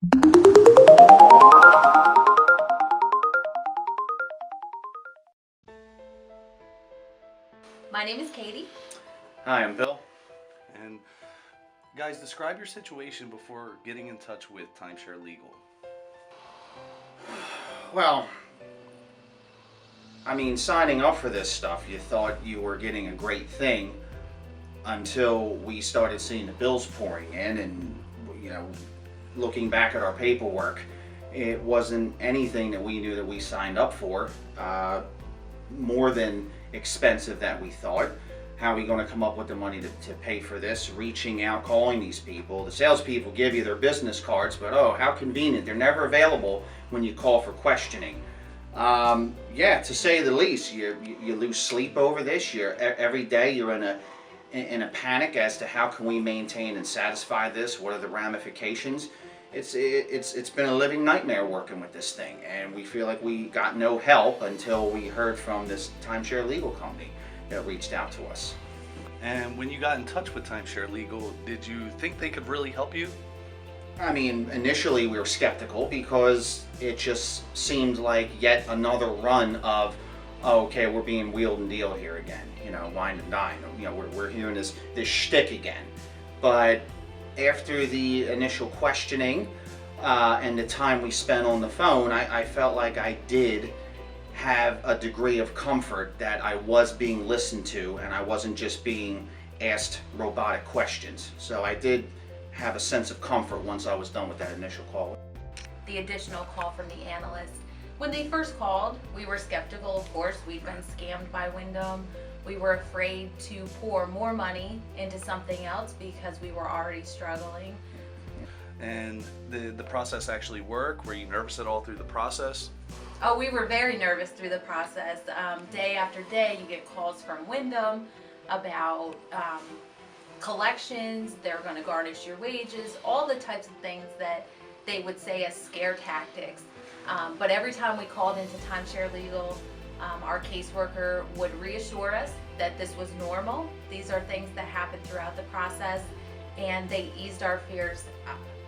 My name is Katie. Hi, I'm Bill. And guys, describe your situation before getting in touch with Timeshare Legal. Well, I mean, signing up for this stuff, you thought you were getting a great thing until we started seeing the bills pouring in and, looking back at our paperwork, it wasn't anything that we knew that we signed up for, more than expensive that we thought. How are we going to come up with the money to pay for this? Reaching out, calling these people. The salespeople give you their business cards, but oh, how convenient. They're never available when you call for questioning. Yeah, to say the least, you lose sleep over this. Every day you're in a panic as to how can we maintain and satisfy this? What are the ramifications? It's been a living nightmare working with this thing, and we feel like we got no help until we heard from this timeshare legal company that reached out to us. And when you got in touch with Timeshare Legal, did you think they could really help you? I mean, initially we were skeptical because it just seemed like yet another run of, oh, okay, we're being wheeled and dealed here again, wine and dine. We're hearing this shtick again. But after the initial questioning and the time we spent on the phone, I felt like I did have a degree of comfort that I was being listened to and I wasn't just being asked robotic questions. So I did have a sense of comfort once I was done with that initial call. The additional call from the analyst. When they first called, we were skeptical, of course. We'd been scammed by Wyndham. We were afraid to pour more money into something else because we were already struggling. And the process actually work? Were you nervous at all through the process? Oh, we were very nervous through the process. Day after day, you get calls from Wyndham about collections. They're going to garnish your wages, all the types of things that they would say as scare tactics. But every time we called into Timeshare Legal, our caseworker would reassure us that this was normal. These are things that happen throughout the process, and they eased our fears,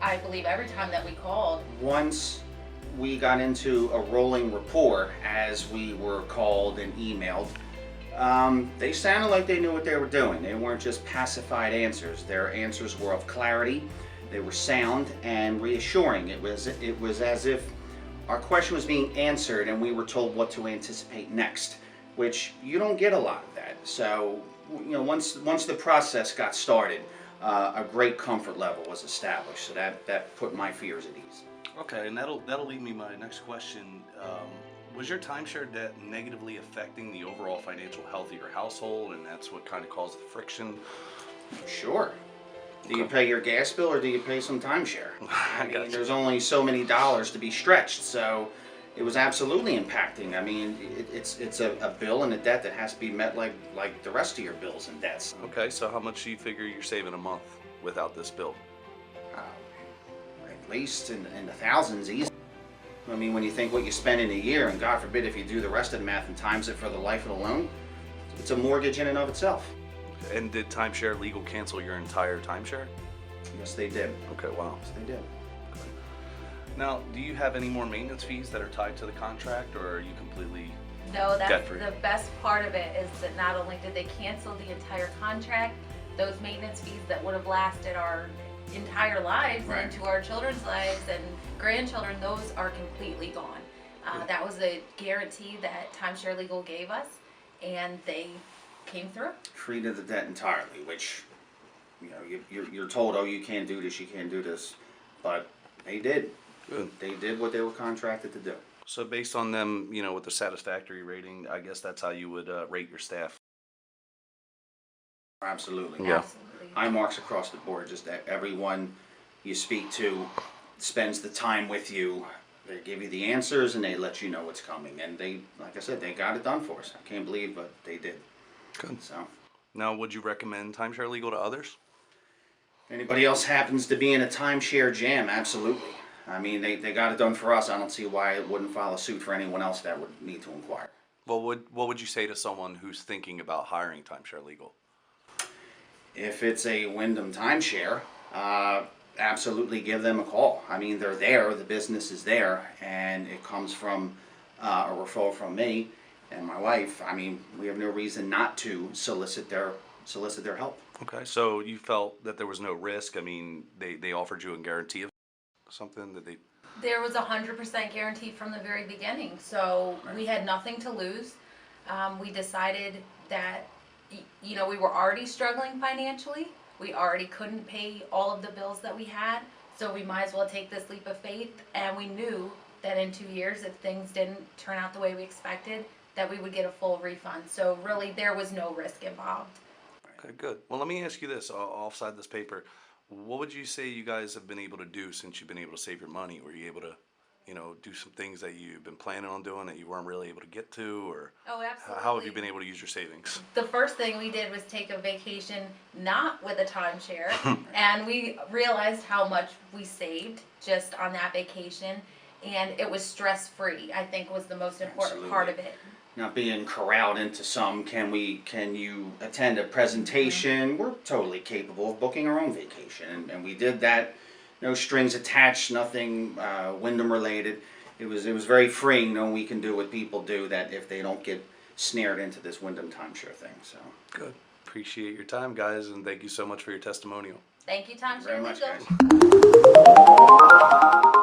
I believe, every time that we called. Once we got into a rolling rapport, as we were called and emailed, they sounded like they knew what they were doing. They weren't just pacified answers. Their answers were of clarity, they were sound and reassuring. It was as if our question was being answered and we were told what to anticipate next, which you don't get a lot of that. So, once the process got started, a great comfort level was established. So that put my fears at ease. Okay, and that'll lead me to my next question. Was your timeshare debt negatively affecting the overall financial health of your household, and that's what kind of caused the friction? Sure. Do you pay your gas bill or do you pay some timeshare? I mean, you. there's only so many dollars to be stretched, so it was absolutely impacting. I mean, it's a bill and a debt that has to be met like the rest of your bills and debts. Okay, so how much do you figure you're saving a month without this bill? At least in the thousands easy. I mean, when you think what you spend in a year, and God forbid if you do the rest of the math and times it for the life of the loan, it's a mortgage in and of itself. And did Timeshare Legal cancel your entire timeshare? Yes, they did. Okay, wow. Yes, they did. Okay. Now, do you have any more maintenance fees that are tied to the contract, or are you completely No, that's debt-free? the best part of it, is that not only did they cancel the entire contract, those maintenance fees that would have lasted our entire lives Right. and into our children's lives and grandchildren, those are completely gone. That was a guarantee that Timeshare Legal gave us, and they came through. Free to the debt entirely, which, you're told, oh, you can't do this, you can't do this, but they did. Good. They did what they were contracted to do. So based on them, with the satisfactory rating, I guess that's how you would rate your staff. Absolutely. Yeah. Absolutely. High marks across the board. Just that everyone you speak to spends the time with you. They give you the answers and they let you know what's coming. And they, like I said, they got it done for us. I can't believe, but they did. Good. So, Now, would you recommend Timeshare Legal to others? anybody else happens to be in a timeshare jam, absolutely. I mean, they got it done for us. I don't see why it wouldn't file a suit for anyone else that would need to inquire. Well, what would you say to someone who's thinking about hiring Timeshare Legal? If it's a Wyndham timeshare, absolutely give them a call. I mean, they're there, the business is there, and it comes from a referral from me and my wife. I mean, we have no reason not to solicit their help. Okay, so you felt that there was no risk. I mean, they offered you a guarantee of something that they. There was 100% guarantee from the very beginning, so we had nothing to lose. We decided that, we were already struggling financially. We already couldn't pay all of the bills that we had, so we might as well take this leap of faith. And we knew that in 2 years, if things didn't turn out the way we expected, that we would get a full refund. So really, there was no risk involved. Okay, good. Well, let me ask you this, offside this paper. What would you say you guys have been able to do since you've been able to save your money? Were you able to, do some things that you've been planning on doing that you weren't really able to get to, or Oh, absolutely. how have you been able to use your savings? The first thing we did was take a vacation not with a timeshare, and we realized how much we saved just on that vacation, and it was stress-free, I think was the most important part of it. Not being corralled into some, can you attend a presentation? We're totally capable of booking our own vacation, and we did that. No strings attached, nothing Wyndham related. It was very freeing knowing we can do what people do, that if they don't get snared into this Wyndham timeshare thing. So Good. Appreciate your time, guys, and thank you so much for your testimonial. Thank you, very Timeshare much, Legal. guys.